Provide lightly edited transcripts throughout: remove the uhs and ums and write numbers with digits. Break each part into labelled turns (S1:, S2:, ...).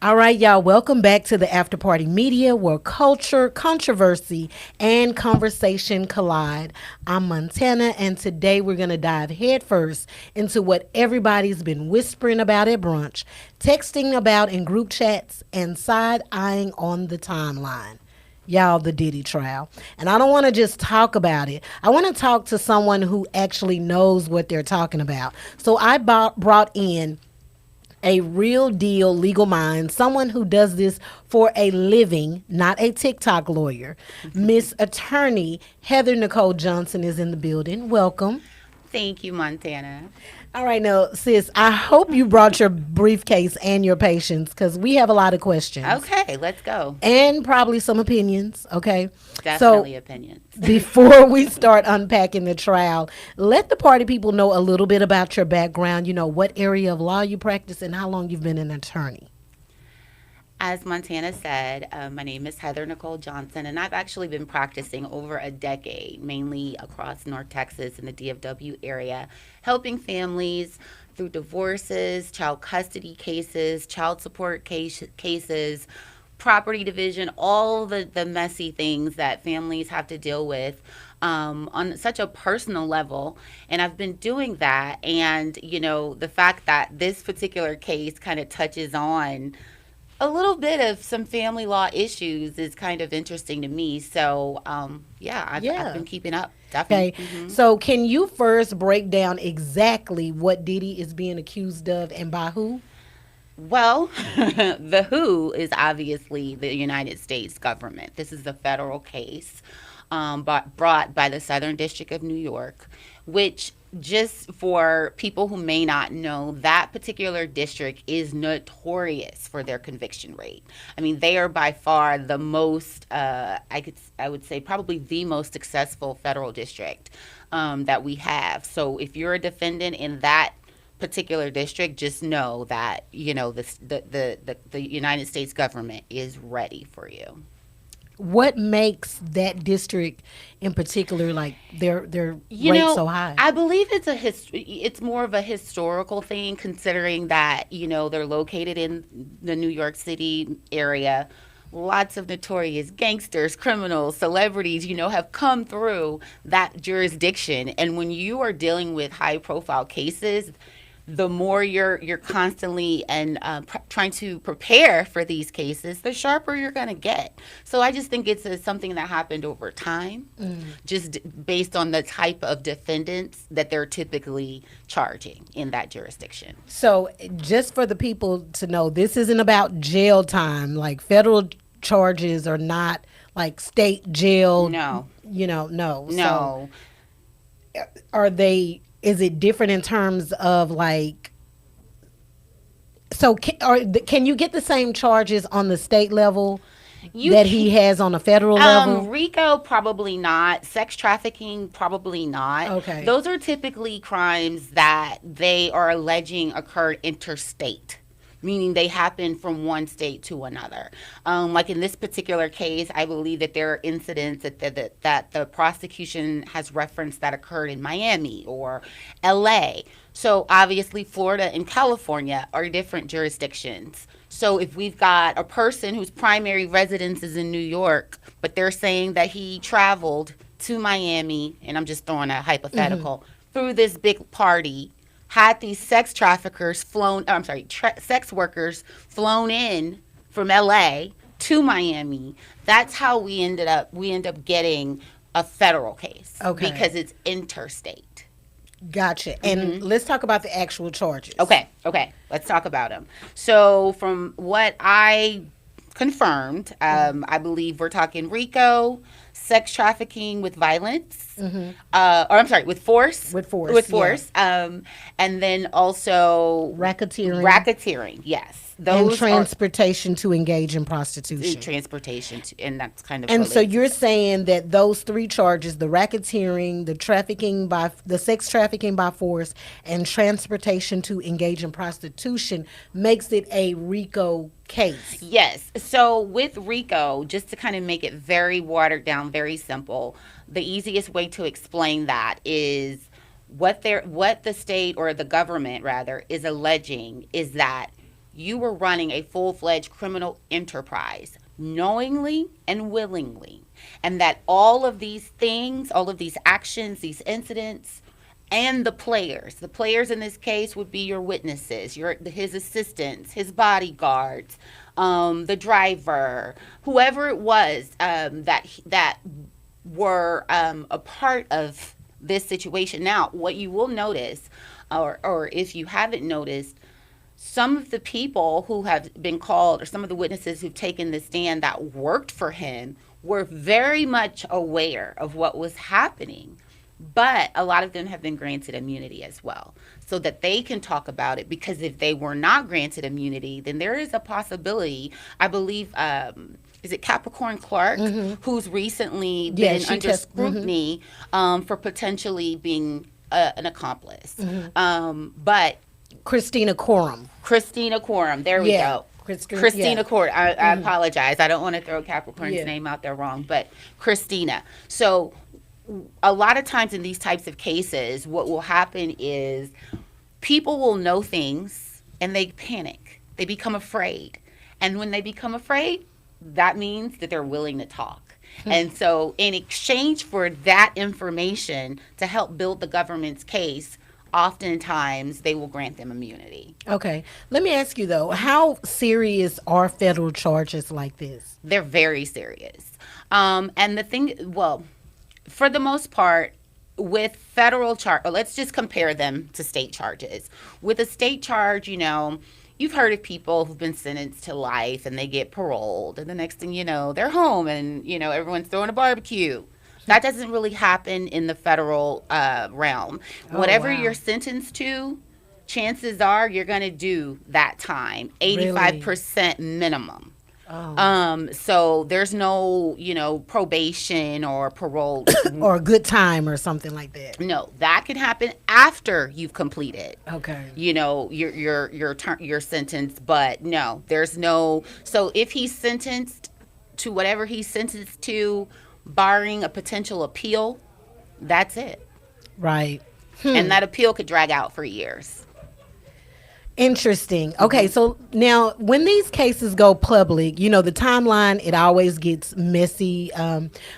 S1: All right, y'all, welcome back to the Afterparty Media, where culture, controversy, and conversation collide. I'm Montana, and today we're going to dive headfirst into what everybody's been whispering about at brunch, texting about in group chats, and side eyeing on the timeline. Y'all, the Diddy trial. And I don't want to just talk about it. I want to talk to someone who actually knows what they're talking about. So I brought in a real deal legal mind, someone who does this for a living, not a TikTok lawyer. Miss Attorney Heather Nicole Johnson is in the building. Welcome.
S2: Thank you, Montana.
S1: All right, now, sis, I hope you brought your briefcase and your patience because we have a lot of questions
S2: Okay, let's go.
S1: and probably some opinions. Okay. So
S2: Definitely opinions.
S1: before we start unpacking the trial, let the party people know a little bit about your background. You know, what area of law you practice and how long you've been an attorney.
S2: As Montana said, my name is Heather Nicole Johnson, and I've actually been practicing over a decade, mainly across North Texas and the DFW area, helping families through divorces, child custody cases, child support cases, property division, all the messy things that families have to deal with on such a personal level. And I've been doing that. And, the fact that this particular case kind of touches on a little bit of some family law issues is kind of interesting to me. So, yeah, I've
S1: Yeah.
S2: been keeping up,
S1: Okay.
S2: definitely.
S1: So can you first break down exactly what Diddy is being accused of and by who?
S2: Well, the WHO is obviously the United States government. This is a federal case brought by the Southern District of New York, which, just for people who may not know, that particular district is notorious for their conviction rate. I mean, they are by far the most, I would say, probably the most successful federal district that we have. So if you're a defendant in that particular district, just know that the United States government is ready for you.
S1: What makes that district in particular like their
S2: You
S1: rate
S2: know,
S1: so high?
S2: I believe it's more of a historical thing, considering that they're located in the New York City area. Lots of notorious gangsters, criminals, celebrities, have come through that jurisdiction. And when you are dealing with high profile cases, the more you're constantly and trying to prepare for these cases, the sharper you're going to get. So I just think it's something that happened over time, just based on the type of defendants that they're typically charging in that jurisdiction.
S1: So just for the people to know, this isn't about jail time. Like federal charges are not like state jail,
S2: No,
S1: no. So
S2: no.
S1: are they, is it different in terms of like, so can you get the same charges on the state level
S2: You
S1: that
S2: can,
S1: he has on a federal level?
S2: RICO, probably not. Sex trafficking, probably not.
S1: Okay.
S2: Those are typically crimes that they are alleging occurred interstate, meaning they happen from one state to another. Like in this particular case, I believe that there are incidents that the prosecution has referenced that occurred in Miami or LA. So obviously, Florida and California are different jurisdictions. So if we've got a person whose primary residence is in New York, but they're saying that he traveled to Miami, and I'm just throwing a hypothetical, through this big party, had these sex traffickers flown, I'm sorry, sex workers flown in from LA to Miami. That's how we end up getting a federal case,
S1: Okay.
S2: because it's interstate.
S1: Gotcha. And let's talk about the actual charges.
S2: Okay, let's talk about them. So, from what I confirmed, I believe we're talking RICO, sex trafficking with violence, or I'm sorry, with force.
S1: With force,
S2: With force. And then also
S1: Racketeering.
S2: racketeering, yes.
S1: And
S2: Those
S1: transportation to engage in
S2: are
S1: prostitution.
S2: transportation, and that's kind of
S1: And so
S2: related.
S1: you're saying that those three charges, the racketeering, the sex trafficking by force, and transportation to engage in prostitution makes it a RICO case.
S2: Yes. So with RICO, just to kind of make it very watered down, very simple, the easiest way to explain that is what the state, or the government rather, is alleging is that you were running a full-fledged criminal enterprise knowingly and willingly, and that all of these things, all of these actions, these incidents, and the players in this case would be your witnesses, his assistants, his bodyguards, the driver, whoever it was, that were a part of this situation. Now, what you will notice, or if you haven't noticed, some of the people who have been called, or some of the witnesses who've taken the stand that worked for him, were very much aware of what was happening. But a lot of them have been granted immunity as well, so that they can talk about it. Because if they were not granted immunity, then there is a possibility, I believe, is it Capricorn Clark, who's recently been under scrutiny for potentially being an accomplice. But
S1: Christina Coram.
S2: There we go. Christina Coram. I apologize. I don't want to throw Capricorn's name out there wrong, but Christina. So a lot of times in these types of cases, what will happen is people will know things and they panic. They become afraid. And when they become afraid, that means that they're willing to talk. And so in exchange for that information to help build the government's case, oftentimes they will grant them immunity.
S1: Okay. Let me ask you, though, how serious are federal charges like this?
S2: They're very serious. And the thing, well, for the most part, with federal let's just compare them to state charges. With a state charge, you've heard of people who've been sentenced to life and they get paroled, and the next thing you know, they're home and, everyone's throwing a barbecue. That doesn't really happen in the federal realm. Whatever you're sentenced to, chances are you're going to do that time, 85% minimum. So there's no, probation or parole
S1: or a good time or something like that.
S2: No, that can happen after you've completed.
S1: Okay.
S2: Your sentence, but no, there's no. So if he's sentenced to whatever he's sentenced to, barring a potential appeal, that's it.
S1: Right.
S2: And that appeal could drag out for years.
S1: Interesting. Okay, so now when these cases go public, the timeline, it always gets messy.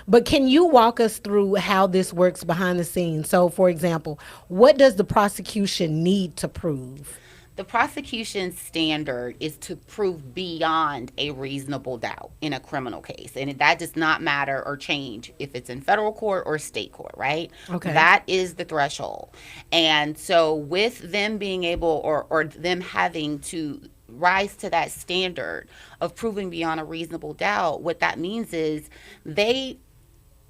S1: But can you walk us through how this works behind the scenes? So, for example, what does the prosecution need to prove?
S2: The prosecution standard is to prove beyond a reasonable doubt in a criminal case. And that does not matter or change if it's in federal court or state court, right?
S1: Okay.
S2: That is the threshold. And so with them being able or them having to rise to that standard of proving beyond a reasonable doubt, what that means is they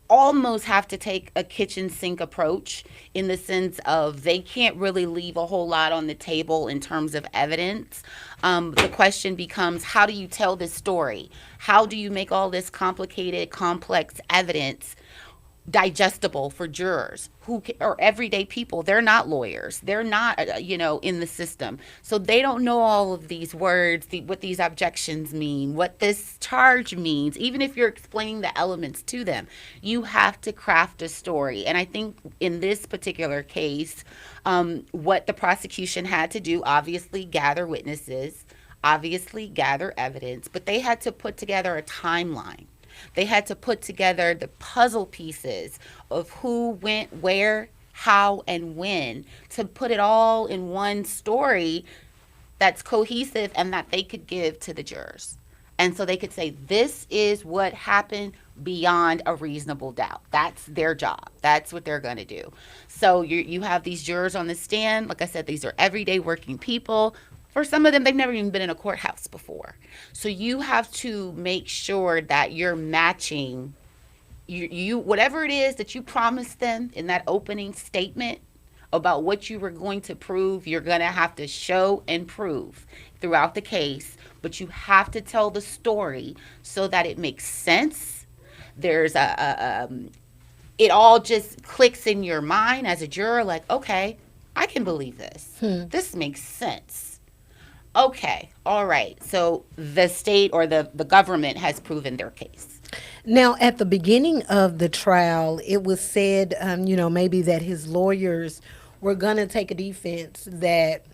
S2: almost have to take a kitchen sink approach, in the sense of they can't really leave a whole lot on the table in terms of evidence. The question becomes, how do you tell this story? How do you make all this complicated, complex evidence digestible for jurors who are everyday people? They're not lawyers. They're not, in the system. So they don't know all of these words, what these objections mean, what this charge means. Even if you're explaining the elements to them, you have to craft a story. And I think in this particular case, what the prosecution had to do, obviously gather witnesses, obviously gather evidence, but they had to put together a timeline. They had to put together the puzzle pieces of who went where, how, and when, to put it all in one story that's cohesive and that they could give to the jurors. And so they could say, this is what happened beyond a reasonable doubt. That's their job. That's what they're going to do. So you have these jurors on the stand. Like I said, these are everyday working people. For some of them, they've never even been in a courthouse before. So you have to make sure that you're matching you whatever it is that you promised them in that opening statement about what you were going to prove. You're going to have to show and prove throughout the case, but you have to tell the story so that it makes sense. There's it all just clicks in your mind as a juror, like, okay, I can believe this. This makes sense. Okay, all right. So the state or the government has proven their case.
S1: Now, at the beginning of the trial, it was said, maybe that his lawyers were going to take a defense that,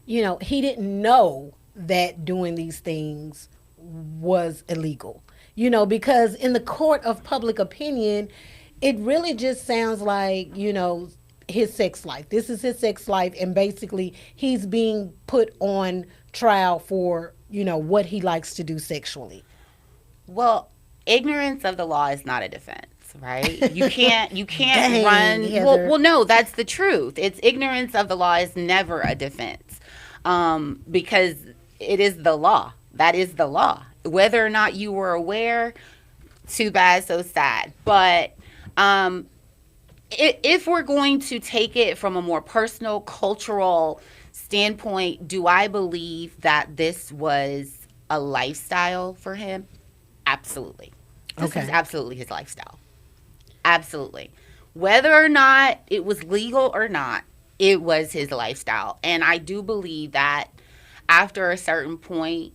S1: he didn't know that doing these things was illegal. Because in the court of public opinion, it really just sounds like, his sex life. This is his sex life, and basically he's being put on trial for, what he likes to do sexually.
S2: Well, ignorance of the law is not a defense, right? You can't
S1: Dang,
S2: run. Well,
S1: Heather.
S2: well, no, that's the truth. It's ignorance of the law is never a defense, because it is the law. That is the law. Whether or not you were aware, too bad, so sad. But if we're going to take it from a more personal, cultural standpoint, do I believe that this was a lifestyle for him? Absolutely. This was
S1: Okay.
S2: absolutely his lifestyle. Absolutely. Whether or not it was legal or not, it was his lifestyle. And I do believe that after a certain point,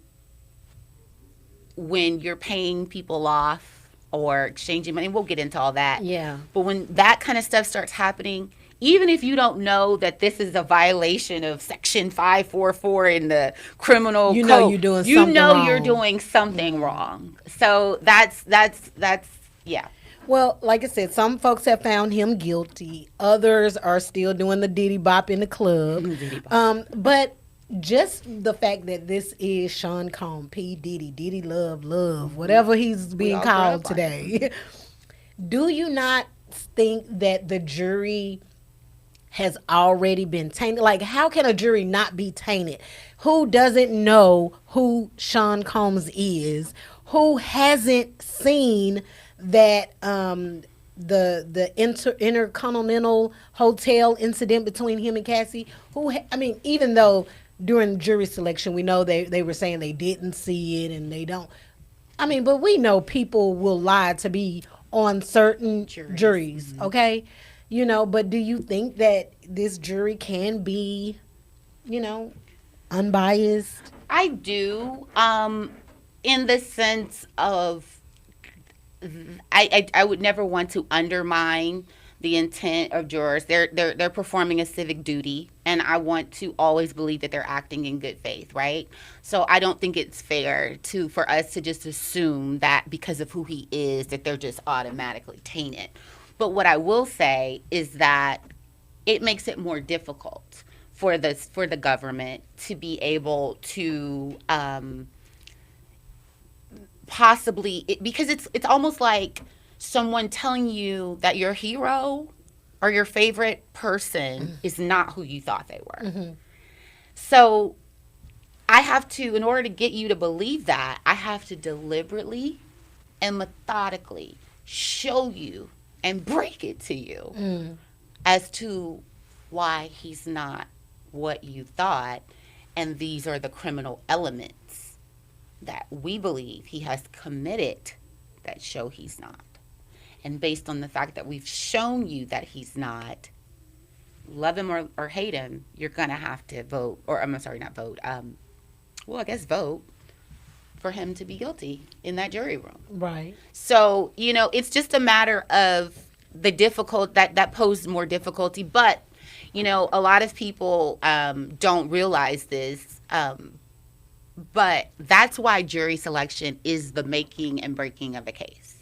S2: when you're paying people off or exchanging money, we'll get into all that.
S1: Yeah.
S2: But when that kind of stuff starts happening, even if you don't know that this is a violation of Section 544 in the criminal
S1: You know
S2: code,
S1: you're doing
S2: you
S1: something
S2: know you're
S1: wrong.
S2: doing something wrong. So that's yeah.
S1: Well, like I said, some folks have found him guilty. Others are still doing the Diddy bop in the club.
S2: Diddy bop.
S1: But just the fact that this is Sean Combs, P. Diddy, love, whatever he's being
S2: all
S1: called
S2: grew up on
S1: today. Do you not think that the jury has already been tainted? Like, how can a jury not be tainted? Who doesn't know who Sean Combs is? Who hasn't seen that the Intercontinental Hotel incident between him and Cassie? I mean, even though during jury selection we know they were saying they didn't see it and they don't. I mean, but we know people will lie to be on certain juries, okay? But do you think that this jury can be, unbiased?
S2: I do, in the sense of I would never want to undermine the intent of jurors. They're performing a civic duty, and I want to always believe that they're acting in good faith, right? So I don't think it's fair for us to just assume that because of who he is that they're just automatically tainted. But what I will say is that it makes it more difficult for the government to be able to possibly because it's almost like someone telling you that your hero or your favorite person is not who you thought they were. So I have to, in order to get you to believe that, I have to deliberately and methodically show you and break it to you as to why he's not what you thought, and these are the criminal elements that we believe he has committed that show he's not. And based on the fact that we've shown you that he's not, love him or hate him, you're going to have to vote, or I'm sorry, not vote, I guess vote for him to be guilty in that jury room.
S1: Right.
S2: So, it's just a matter of the that posed more difficulty. But, a lot of people don't realize this. But that's why jury selection is the making and breaking of the case.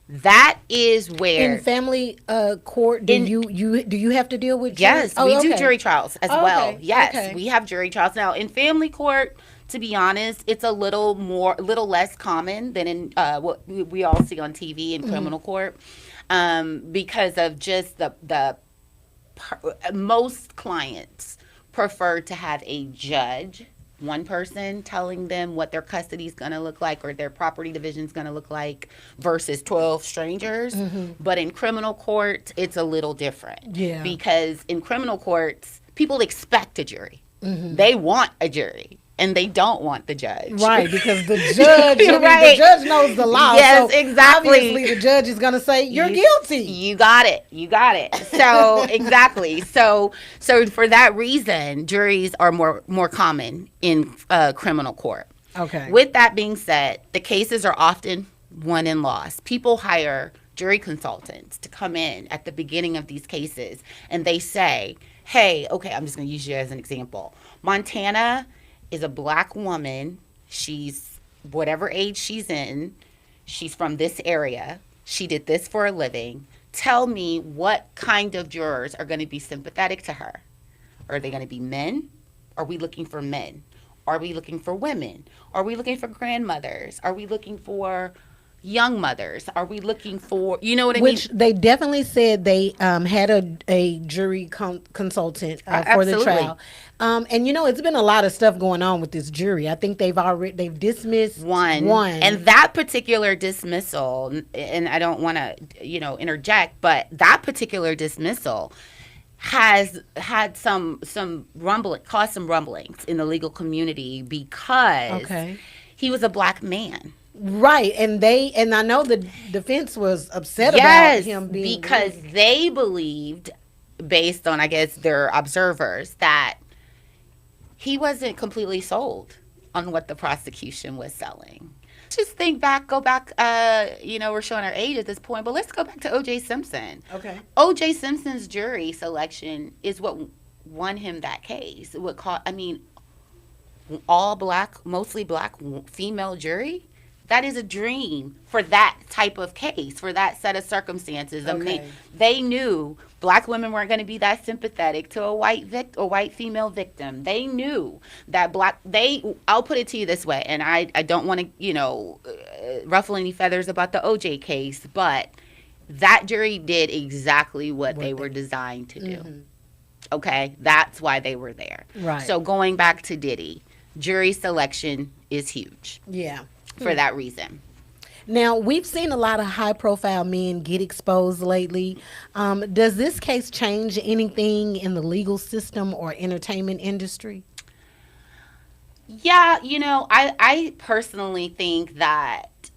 S2: That is where
S1: In family court, do you have to deal with jury?
S2: yes,
S1: Oh,
S2: we do
S1: okay.
S2: jury trials as
S1: Oh,
S2: well.
S1: okay,
S2: Yes,
S1: okay.
S2: we have jury trials now in family court. To be honest, it's a little less common than in what we all see on TV in criminal court, because of just most clients prefer to have a judge, one person telling them what their custody is going to look like or their property division is going to look like versus 12 strangers. But in criminal court, it's a little different.
S1: Yeah.
S2: Because in criminal courts, people expect a jury. They want a jury. And they don't want the judge.
S1: Right, because the judge,
S2: Right.
S1: the judge knows the law.
S2: Yes,
S1: so
S2: exactly.
S1: Obviously, the judge is going to say, you're guilty.
S2: You got it. So exactly. So for that reason, juries are more common in criminal court.
S1: Okay.
S2: With that being said, the cases are often won and lost. People hire jury consultants to come in at the beginning of these cases, and they say, hey, okay, I'm just going to use you as an example. Montana is a black woman. She's whatever age she's in. She's from this area. She did this for a living. Tell me what kind of jurors are going to be sympathetic to her. Are they going to be men? Are we looking for men? Are we looking for women? Are we looking for grandmothers? Are we looking for young mothers? Are we looking for, you know what I mean?
S1: Which they definitely said they had a jury consultant for the
S2: Absolutely.
S1: trial. And you know, it's been a lot of stuff going on with this jury. I think they've dismissed one.
S2: And that particular dismissal, and I don't want to, interject, but that particular dismissal has had some rumbling, caused some rumblings in the legal community because he was a black man.
S1: Right, and I know the defense was upset
S2: Yes,
S1: about him being
S2: because they believed, based on I guess their observers, that he wasn't completely sold on what the prosecution was selling. Just think back, go back. We're showing our age at this point, but let's go back to O.J. Simpson.
S1: Okay.
S2: O.J. Simpson's jury selection is what won him that case. All black, mostly black female jury. That is a dream for that type of case, for that set of circumstances.
S1: Okay.
S2: They knew black women weren't going to be that sympathetic to a white female victim. They knew that I'll put it to you this way, and I don't want to, ruffle any feathers about the OJ case, but that jury did exactly what they were designed to do. Mm-hmm. Okay? That's why they were there.
S1: Right.
S2: So going back to Diddy, jury selection is huge.
S1: Yeah.
S2: For that reason.
S1: Now, we've seen a lot of high-profile men get exposed lately. Does this case change anything in the legal system or entertainment industry?
S2: Yeah, I personally think that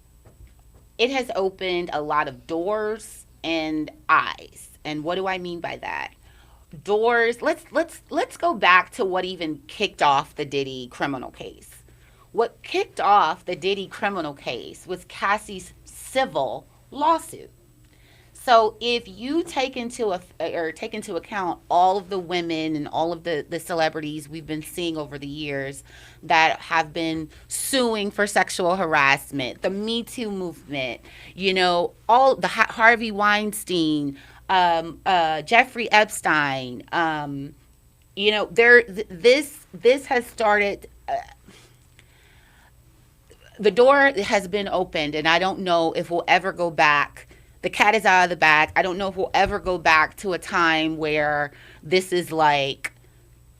S2: it has opened a lot of doors and eyes. And what do I mean by that? Doors. Let's go back to what even kicked off the Diddy criminal case. What kicked off the Diddy criminal case was Cassie's civil lawsuit. So if you take into account all of the women and all of the celebrities we've been seeing over the years that have been suing for sexual harassment, the Me Too movement, all the Harvey Weinstein, Jeffrey Epstein, this has started. The door has been opened, and I don't know if we'll ever go back. The cat is out of the bag. I don't know if we'll ever go back to a time where this is like,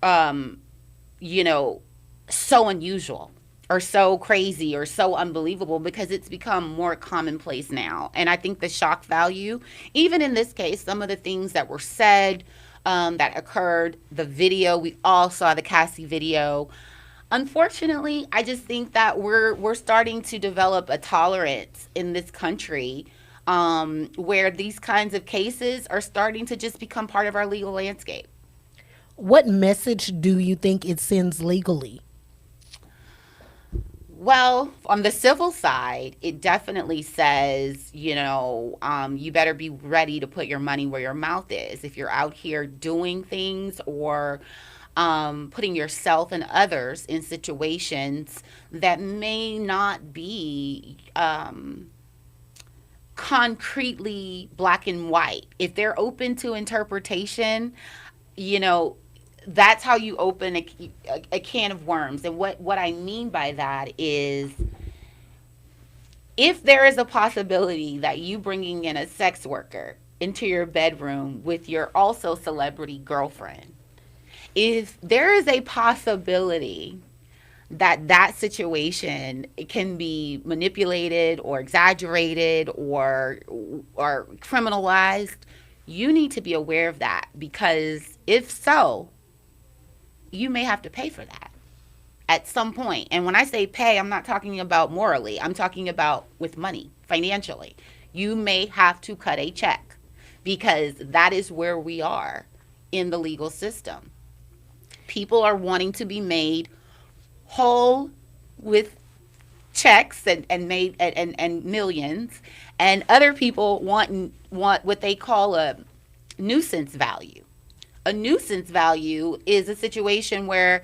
S2: so unusual or so crazy or so unbelievable, because it's become more commonplace now. And I think the shock value, even in this case, some of the things that were said, that occurred, the video, we all saw the Cassie video. Unfortunately, I just think that we're starting to develop a tolerance in this country where these kinds of cases are starting to just become part of our legal landscape.
S1: What message do you think it sends legally?
S2: Well, on the civil side, it definitely says, you better be ready to put your money where your mouth is. If you're out here doing things or putting yourself and others in situations that may not be concretely black and white. If they're open to interpretation, that's how you open a can of worms. And what I mean by that is, if there is a possibility that you bringing in a sex worker into your bedroom with your also celebrity girlfriend, if there is a possibility that situation can be manipulated or exaggerated or criminalized, you need to be aware of that, because if so, you may have to pay for that at some point. And when I say pay, I'm not talking about morally. I'm talking about with money, financially. You may have to cut a check, because that is where we are in the legal system. People are wanting to be made whole with checks and made and millions, and other people want what they call a nuisance value. A nuisance value is a situation where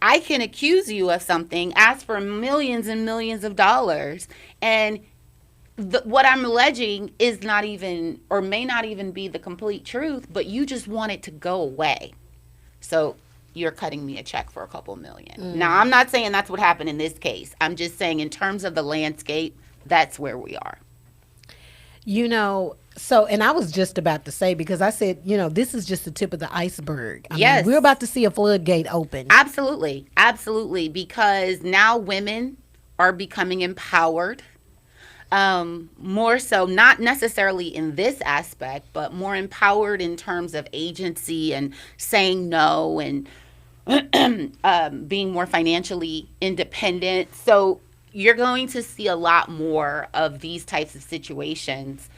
S2: I can accuse you of something, ask for millions and millions of dollars, and what I'm alleging is not even, or may not even be the complete truth, but you just want it to go away. So you're cutting me a check for a couple million. Now, I'm not saying that's what happened in this case. I'm just saying in terms of the landscape, that's where we are.
S1: You know, so, and I was just about to say, because I said, you know, this is just the tip of the iceberg. I
S2: Yes.
S1: mean, we're about to see a floodgate open.
S2: Absolutely. Absolutely. Because now women are becoming empowered. More so, not necessarily in this aspect, but more empowered in terms of agency and saying no and being more financially independent. So you're going to see a lot more of these types of situations,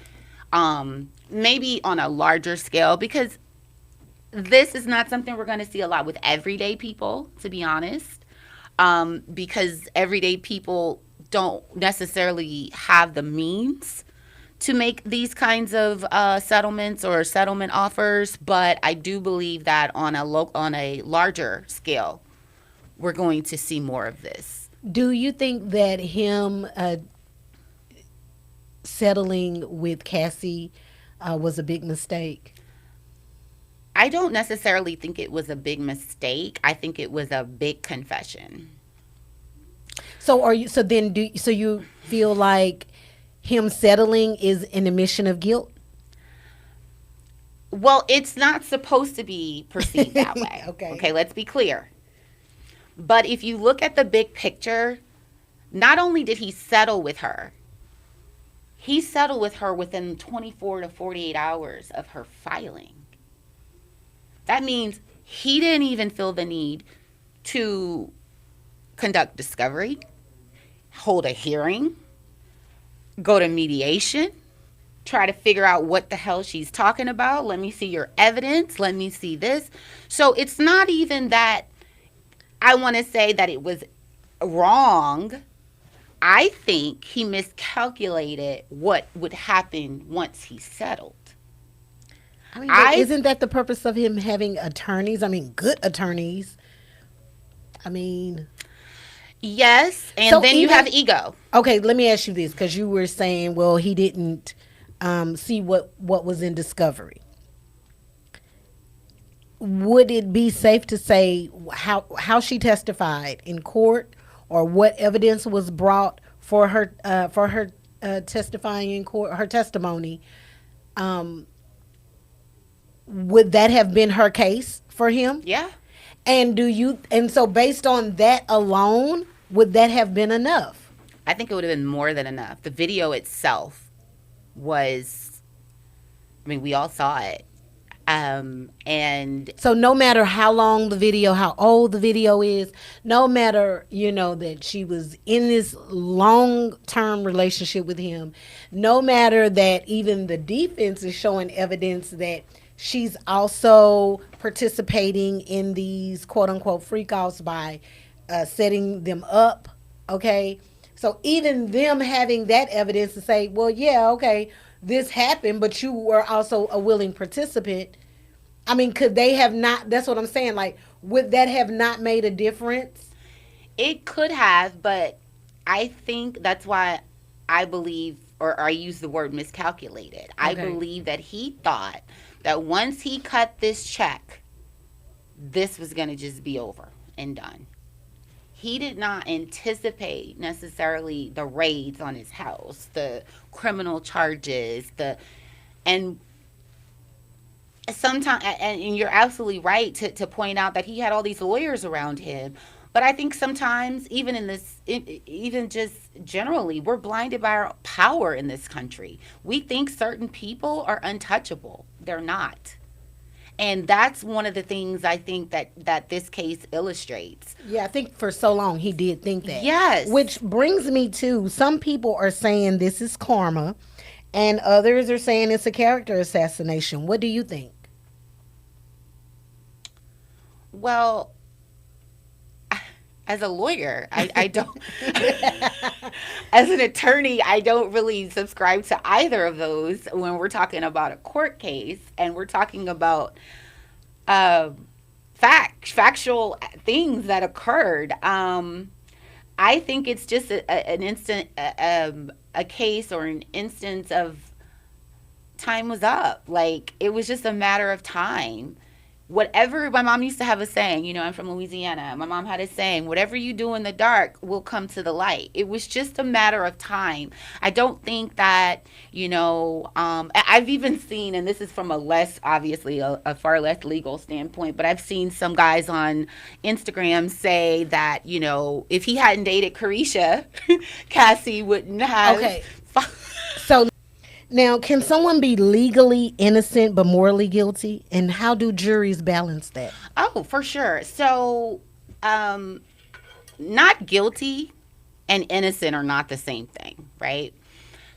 S2: maybe on a larger scale, because this is not something we're going to see a lot with everyday people, to be honest, because everyday people don't necessarily have the means to make these kinds of settlements or settlement offers. But I do believe that on a larger scale, we're going to see more of this.
S1: Do you think that him settling with Cassie was a big mistake?
S2: I don't necessarily think it was a big mistake. I think it was a big confession.
S1: So are you? So then, so you feel like him settling is an admission of guilt?
S2: Well, it's not supposed to be perceived that way.
S1: Okay.
S2: Okay, let's be clear. But if you look at the big picture, not only did he settle with her, he settled with her within 24 to 48 hours of her filing. That means he didn't even feel the need to conduct discovery, hold a hearing, go to mediation, try to figure out what the hell she's talking about. Let me see your evidence. Let me see this. So it's not even that I want to say that it was wrong. I think he miscalculated what would happen once he settled.
S1: I mean, but isn't that the purpose of him having attorneys? I mean, good attorneys. I mean,
S2: yes, and
S1: so
S2: then you have ego.
S1: Okay, let me ask you this, because you were saying, well, he didn't see what was in discovery. Would it be safe to say how she testified in court, or what evidence was brought for her testifying in court, her testimony? Would that have been her case for him?
S2: Yeah.
S1: And so based on that alone, would that have been enough?
S2: I think it would have been more than enough. The video itself was, I mean, we all saw it. And
S1: so no matter how long the video, how old the video is, no matter, you know, that she was in this long-term relationship with him, no matter that even the defense is showing evidence that she's also participating in these quote-unquote freak-offs by setting them up, okay? So even them having that evidence to say, well, yeah, okay, this happened, but you were also a willing participant. I mean, could they have not, that's what I'm saying, like, would that have not made a difference?
S2: It could have, but I think that's why I believe, or I use the word miscalculated. Okay. I believe that he thought that once he cut this check, this was going to just be over and done. He did not anticipate necessarily the raids on his house, the criminal charges, and sometimes, and you're absolutely right to point out that he had all these lawyers around him. But I think sometimes, even in this, even just generally, we're blinded by our power in this country. We think certain people are untouchable. They're not. And that's one of the things I think that this case illustrates.
S1: Yeah, I think for so long he did think that.
S2: Yes.
S1: Which brings me to, some people are saying this is karma, and others are saying it's a character assassination. What do you think?
S2: Well, as a lawyer, I don't, as an attorney, I don't really subscribe to either of those when we're talking about a court case and we're talking about uh, factual things that occurred. I think it's just an instant, a case or an instance of time was up. Like, it was just a matter of time. Whatever, my mom used to have a saying, I'm from Louisiana. My mom had a saying, whatever you do in the dark will come to the light. It was just a matter of time. I don't think that, I've even seen, and this is from a less, obviously, a far less legal standpoint, but I've seen some guys on Instagram say that, if he hadn't dated Carisha, Cassie wouldn't have.
S1: Okay. So now, can someone be legally innocent but morally guilty? And how do juries balance that?
S2: Oh, for sure. So, not guilty and innocent are not the same thing, right?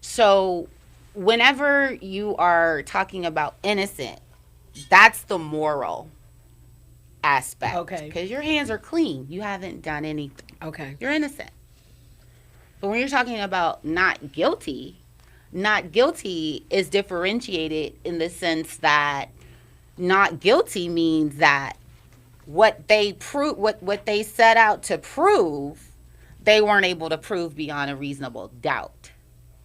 S2: So, whenever you are talking about innocent, that's the moral aspect.
S1: Okay.
S2: Because your hands are clean. You haven't done anything.
S1: Okay.
S2: You're innocent. But when you're talking about not guilty is differentiated in the sense that not guilty means that what they set out to prove, they weren't able to prove beyond a reasonable doubt.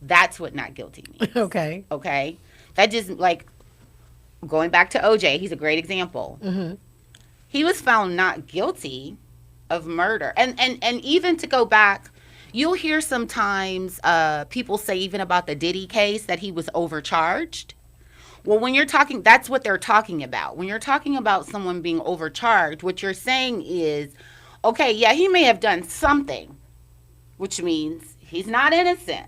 S2: That's what not guilty means.
S1: Okay.
S2: Okay? That just, like, going back to OJ, he's a great example.
S1: Mm-hmm.
S2: He was found not guilty of murder. And even to go back, you'll hear sometimes people say even about the Diddy case that he was overcharged. Well, when you're talking, that's what they're talking about. When you're talking about someone being overcharged, what you're saying is, okay, yeah, he may have done something, which means he's not innocent.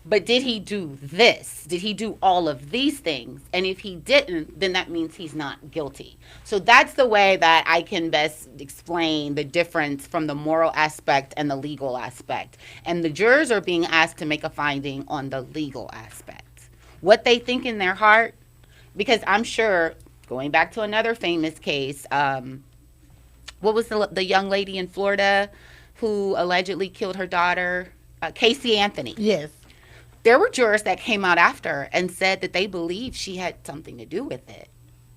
S2: But did he do this? Did he do all of these things? And if he didn't, then that means he's not guilty. So that's the way that I can best explain the difference from the moral aspect and the legal aspect. And the jurors are being asked to make a finding on the legal aspect. What they think in their heart, because I'm sure, going back to another famous case, what was the young lady in Florida who allegedly killed her daughter? Casey Anthony.
S1: Yes.
S2: There were jurors that came out after and said that they believed she had something to do with it,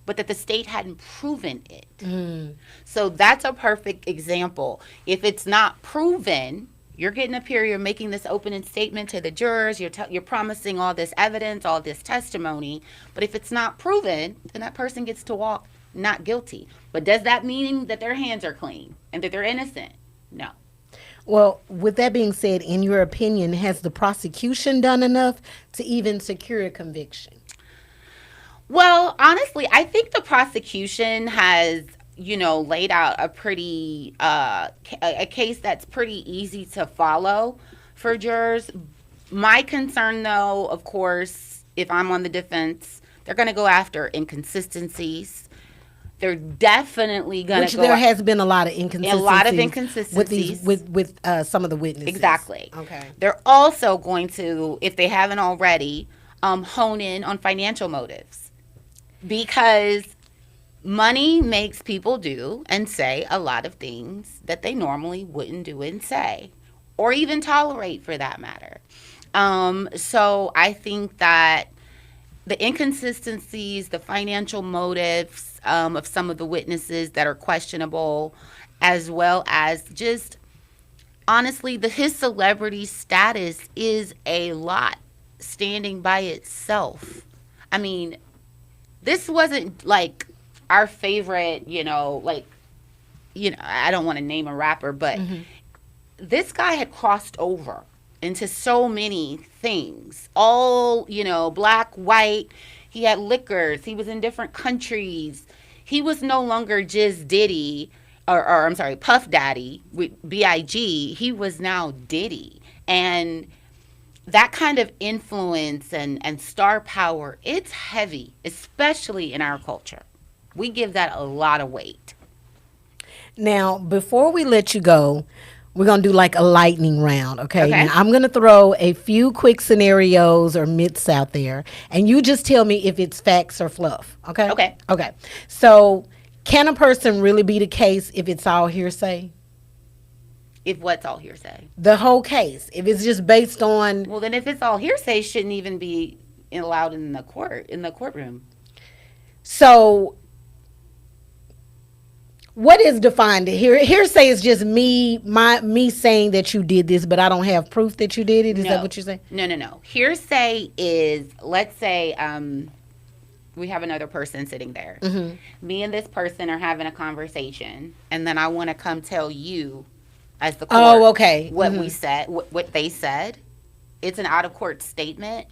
S2: but that the state hadn't proven it.
S1: Mm.
S2: So that's a perfect example. If it's not proven, you're getting up here, you're making this opening statement to the jurors, you're promising all this evidence, all this testimony, but if it's not proven, then that person gets to walk not guilty. But does that mean that their hands are clean and that they're innocent? No.
S1: Well, with that being said, in your opinion, has the prosecution done enough to even secure a conviction?
S2: Well, honestly, I think the prosecution has, laid out a pretty, a case that's pretty easy to follow for jurors. My concern, though, of course, if I'm on the defense, they're going to go after inconsistencies. They're definitely going to go.
S1: Which there has been a lot of inconsistencies.
S2: A lot of inconsistencies
S1: with some of the witnesses.
S2: Exactly.
S1: Okay.
S2: They're also going to, if they haven't already, hone in on financial motives, because money makes people do and say a lot of things that they normally wouldn't do and say, or even tolerate, for that matter. So I think that the inconsistencies, the financial motives of some of the witnesses that are questionable, as well as just, honestly, his celebrity status is a lot standing by itself. I mean, this wasn't like our favorite, I don't want to name a rapper, but this guy had crossed over into so many things, all, black, white. He had liquors. He was in different countries. He was no longer just Diddy, or I'm sorry, Puff Daddy with B.I.G. He was now Diddy. And that kind of influence and star power, it's heavy, especially in our culture. We give that a lot of weight.
S1: Now, before we let you go, we're going to do like a lightning round, okay?
S2: Okay.
S1: Now, I'm going to throw a few quick scenarios or myths out there, and you just tell me if it's facts or fluff, okay?
S2: Okay.
S1: Okay. So, can a person really be the case if it's all hearsay?
S2: If what's all hearsay?
S1: The whole case. If it's just based on...
S2: Well, then if it's all hearsay, shouldn't even be allowed in the courtroom.
S1: So, What is defined here? Hearsay is just me saying that you did this, but I don't have proof that you did it. Is that
S2: No,
S1: what you're saying?
S2: no. Hearsay is, let's say, we have another person sitting there.
S1: Mm-hmm.
S2: Me and this person are having a conversation, and then I want to come tell you, as the court,
S1: Oh, okay.
S2: what
S1: Mm-hmm.
S2: we said, what they said. It's an out of court statement,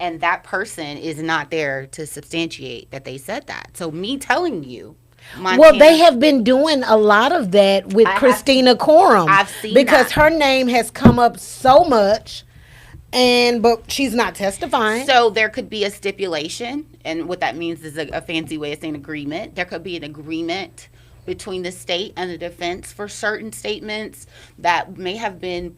S2: and that person is not there to substantiate that they said that. So me telling you,
S1: Well, they
S2: Montana,
S1: have been doing a lot of that with
S2: I have,
S1: Christina Coram
S2: I've seen
S1: because
S2: that.
S1: her name has come up so much, and but she's not testifying.
S2: So there could be a stipulation, and what that means is a fancy way of saying agreement. There could be an agreement between the state and the defense for certain statements that may have been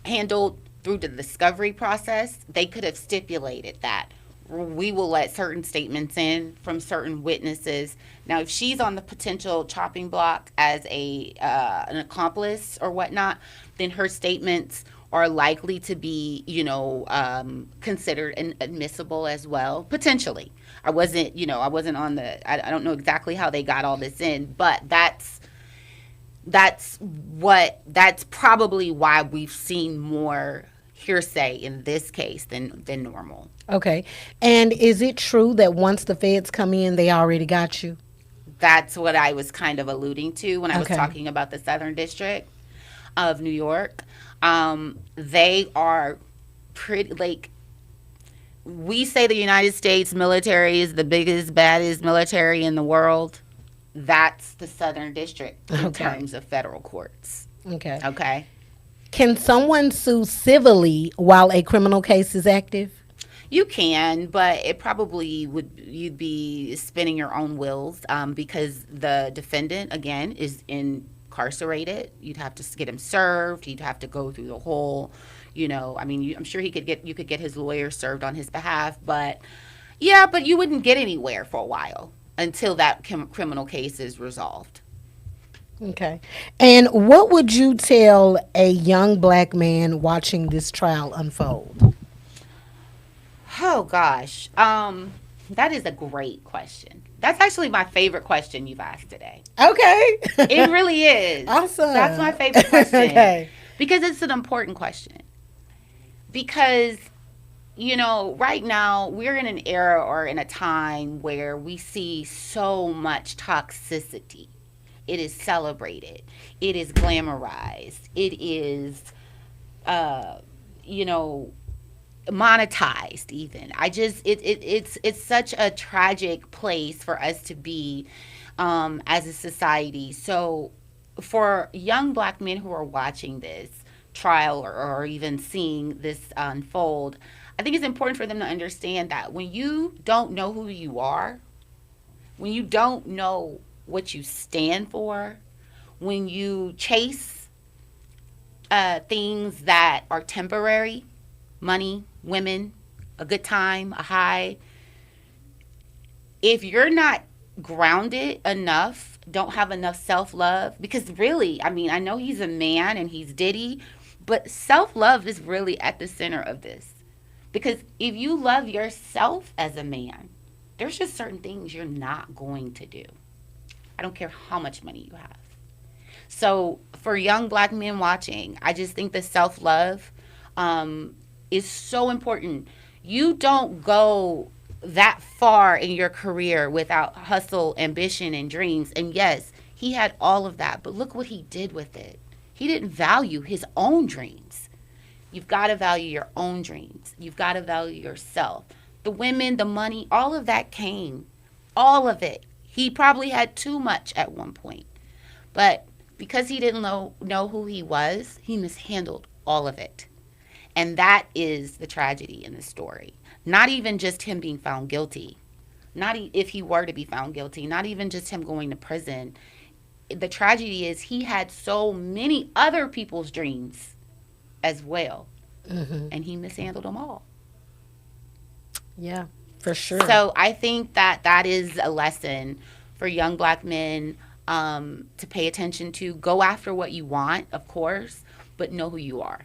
S2: handled through the discovery process. They could have stipulated that we will let certain statements in from certain witnesses. Now, if she's on the potential chopping block as an accomplice or whatnot, then her statements are likely to be, considered admissible as well, potentially. I wasn't on I don't know exactly how they got all this in, but that's probably why we've seen more hearsay in this case than normal.
S1: Okay, and is it true that once the feds come in, they already got you?
S2: That's what I was kind of alluding to when I was
S1: Okay.
S2: talking about the Southern District of New York. They are pretty, like, we say the United States military is the biggest, baddest military in the world. That's the Southern District in
S1: Okay.
S2: terms of federal courts.
S1: Okay.
S2: Okay.
S1: Can someone sue civilly while a criminal case is active?
S2: You can, but it probably you'd be spinning your own wheels, because the defendant, again, is incarcerated. You'd have to get him served. You'd have to go through the whole, I'm sure you could get his lawyer served on his behalf, but yeah, but you wouldn't get anywhere for a while until that criminal case is resolved.
S1: Okay. And what would you tell a young black man watching this trial unfold?
S2: Oh gosh, that is a great question. That's actually my favorite question you've asked today.
S1: Okay.
S2: It really is.
S1: Awesome.
S2: That's my favorite question.
S1: Okay.
S2: Because it's an important question. Because, right now we're in an era or in a time where we see so much toxicity. It is celebrated. It is glamorized. It is, you know, monetized even. It's such a tragic place for us to be, as a society. So for young black men who are watching this trial, or even seeing this unfold, I think it's important for them to understand that when you don't know who you are, when you don't know what you stand for, when you chase things that are temporary, money, women, a good time, a high, if you're not grounded enough, don't have enough self-love, because really, I mean, I know he's a man and he's Diddy, but self-love is really at the center of this. Because if you love yourself as a man, there's just certain things you're not going to do. I don't care how much money you have. So for young black men watching, I just think the self-love is so important. You don't go that far in your career without hustle, ambition, and dreams. And yes, he had all of that, but look what he did with it. He didn't value his own dreams. You've got to value your own dreams. You've got to value yourself. The women, the money, all of that came. All of it. He probably had too much at one point. But because he didn't know who he was, he mishandled all of it. And that is the tragedy in the story. Not even just him being found guilty. Not if he were to be found guilty. Not even just him going to prison. The tragedy is he had so many other people's dreams as well.
S1: Mm-hmm.
S2: And he mishandled them all.
S1: Yeah, for sure.
S2: So I think that is a lesson for young black men, to pay attention to. Go after what you want, of course, but know who you are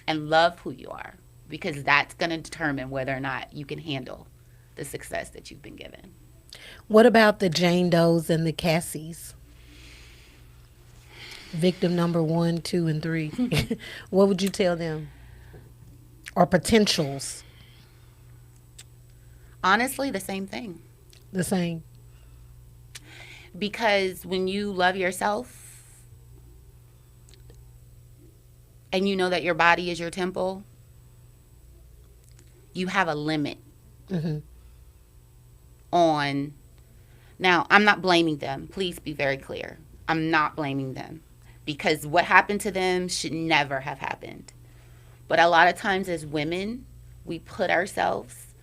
S2: and love who you are, because that's going to determine whether or not you can handle the success that you've been given.
S1: What about the Jane Does and the Cassies? Victim number one, two, and three. What would you tell them? Or potentials?
S2: Honestly, the same thing.
S1: The same.
S2: Because when you love yourself and you know that your body is your temple, you have a limit
S1: Hmm.
S2: on. Now, I'm not blaming them. Please be very clear. I'm not blaming them because what happened to them should never have happened. But a lot of times as women, we put ourselves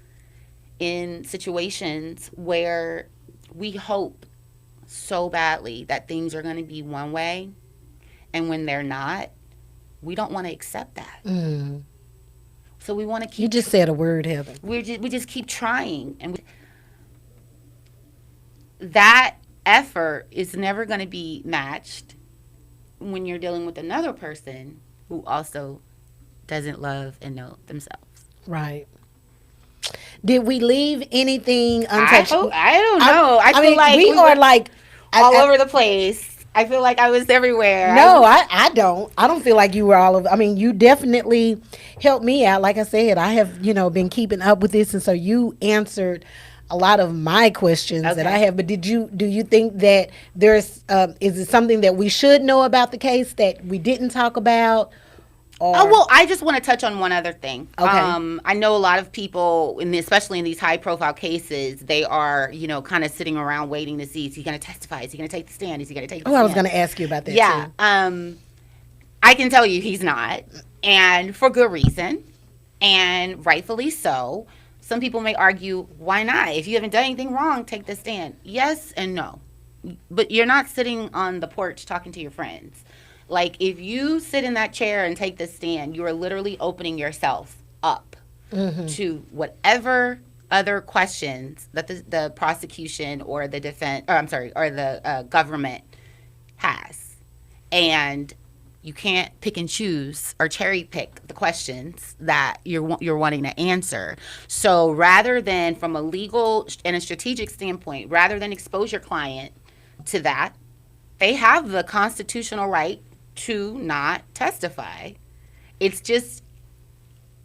S2: in situations where we hope so badly that things are going to be one way. And when they're not, we don't want to accept that.
S1: Mm.
S2: So we want to
S1: You
S2: keep,
S1: just said a word, Heather.
S2: we just keep trying. And that effort is never going to be matched when you're dealing with another person who also doesn't love and know themselves.
S1: Right. Did we leave anything
S2: I
S1: untouched?
S2: hope, I don't know. I feel
S1: mean,
S2: like
S1: we
S2: we
S1: are
S2: were
S1: like
S2: all over the place. I feel like I was everywhere.
S1: No, I don't. I don't feel like you were all of. I mean, you definitely helped me out. Like I said, I have been keeping up with this, and so you answered a lot of my questions that I
S2: Okay.
S1: have. But do you think that there's is it something that we should know about the case that we didn't talk about?
S2: Oh,
S1: Or
S2: well, I just want to touch on one other thing.
S1: Okay.
S2: I know a lot of people, especially in these high profile cases, they are, kind of sitting around waiting to see, is he going to testify? Is he going to take the stand? Is he going to take the
S1: Oh, I was
S2: stand?
S1: going to ask you about that
S2: Yeah.
S1: too.
S2: I can tell you he's not, and for good reason, and rightfully so. Some people may argue, why not? If you haven't done anything wrong, take the stand. Yes and no. But you're not sitting on the porch talking to your friends. Like, if you sit in that chair and take the stand, you are literally opening yourself up to whatever other questions that the prosecution or the defense, or I'm sorry, or the government has. And you can't pick and choose or cherry pick the questions that you're wanting to answer. So rather than, from a legal and a strategic standpoint, rather than expose your client to that, they have the constitutional right to not testify. It's just,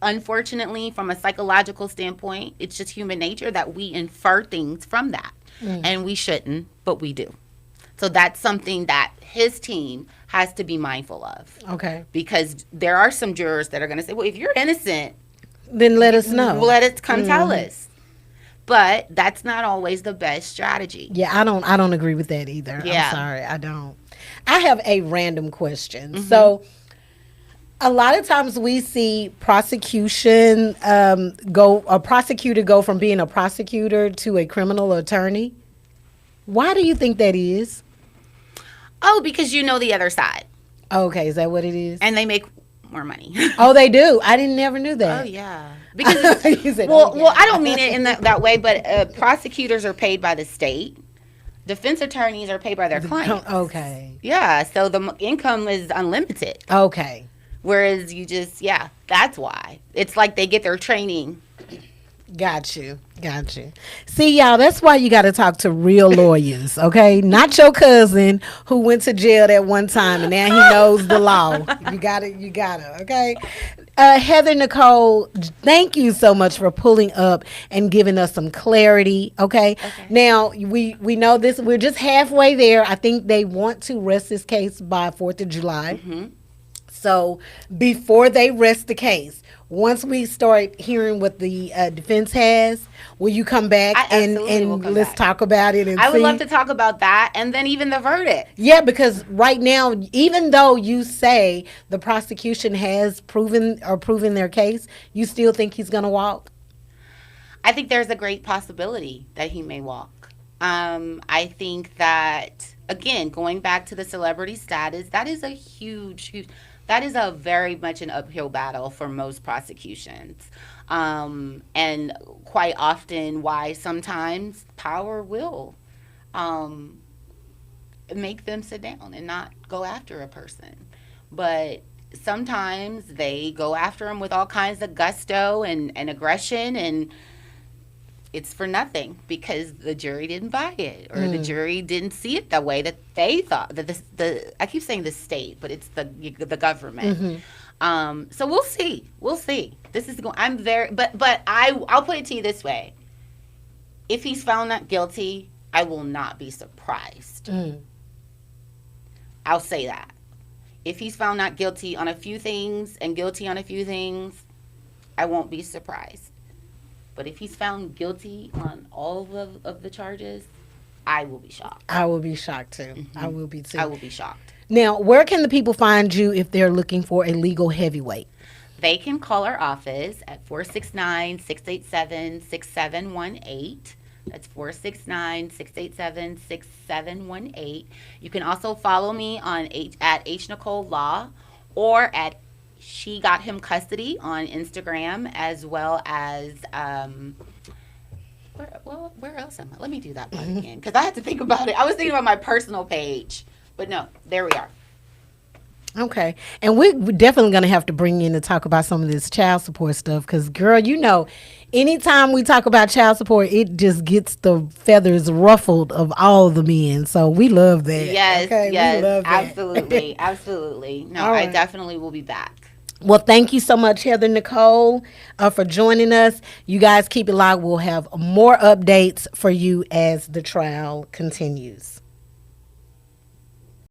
S2: unfortunately, from a psychological standpoint, it's just human nature that we infer things from that. And we shouldn't, but we do. So that's something that his team has to be mindful of.
S1: Okay.
S2: Because there are some jurors that are going to say, well, if you're innocent,
S1: Then let us know.
S2: let it come tell us. But that's not always the best strategy.
S1: Yeah, I don't agree with that either.
S2: Yeah.
S1: I'm sorry, I don't. I have a random question. So a lot of times we see prosecution a prosecutor go from being a prosecutor to a criminal attorney. Why do you think that is?
S2: Oh, because you know the other side.
S1: Okay, is that what it is?
S2: And they make more money.
S1: Oh, they do. I didn't never knew
S2: Oh,
S1: that.
S2: yeah. Because,
S1: You said,
S2: well,
S1: oh, yeah.
S2: well, I don't mean it in that way, but prosecutors are paid by the state. Defense attorneys are paid by their clients.
S1: Okay.
S2: Yeah, so the income is unlimited.
S1: Okay.
S2: Whereas you just, that's why. It's like they get their training.
S1: Got you. See, y'all, that's why you got to talk to real lawyers, okay? Not your cousin who went to jail that one time and now he knows the law. You got to, okay? Heather Nicole, thank you so much for pulling up and giving us some clarity, okay? Now, we know this. We're just halfway there. I think they want to rest this case by 4th of July. So before they rest the case, once we start hearing what the defense has, will you come back
S2: I absolutely will
S1: and
S2: come
S1: let's
S2: back.
S1: talk about it? And
S2: I would
S1: see?
S2: love to talk about that and then even the verdict.
S1: Yeah, because right now, even though you say the prosecution has proven their case, you still think he's going to walk?
S2: I think there's a great possibility that he may walk. I think that, again, going back to the celebrity status, that is a huge, that is a very much an uphill battle for most prosecutions. And quite often why sometimes power will make them sit down and not go after a person. But sometimes they go after them with all kinds of gusto and aggression, and it's for nothing because the jury didn't buy it, or the jury didn't see it the way that they thought that the I keep saying the state, but it's the government. So we'll see. We'll see. This is going. I'm very, but I'll put it to you this way: if he's found not guilty, I will not be surprised. I'll say that. If he's found not guilty on a few things and guilty on a few things, I won't be surprised. But if he's found guilty on all of the charges, I will be shocked.
S1: I will be shocked too. I will be too.
S2: I will be shocked.
S1: Now, where can the people find you if they're looking for a legal heavyweight?
S2: They can call our office at 469-687-6718. That's 469-687-6718. You can also follow me on at H Nicole Law or at She Got Him Custody on Instagram, as well as where else am I? Let me do that part again because I had to think about it. I was thinking about my personal page, but no, there we are.
S1: Okay. And we're definitely going to have to bring you in to talk about some of this child support stuff because, girl, you know, anytime we talk about child support, it just gets the feathers ruffled of all the men. So we love that.
S2: Yes,
S1: okay?
S2: yes,
S1: We love that.
S2: absolutely, absolutely. No,
S1: All right.
S2: I definitely will be back.
S1: Well, thank you so much, Heather Nicole, for joining us. You guys keep it locked. We'll have more updates for you as the trial continues.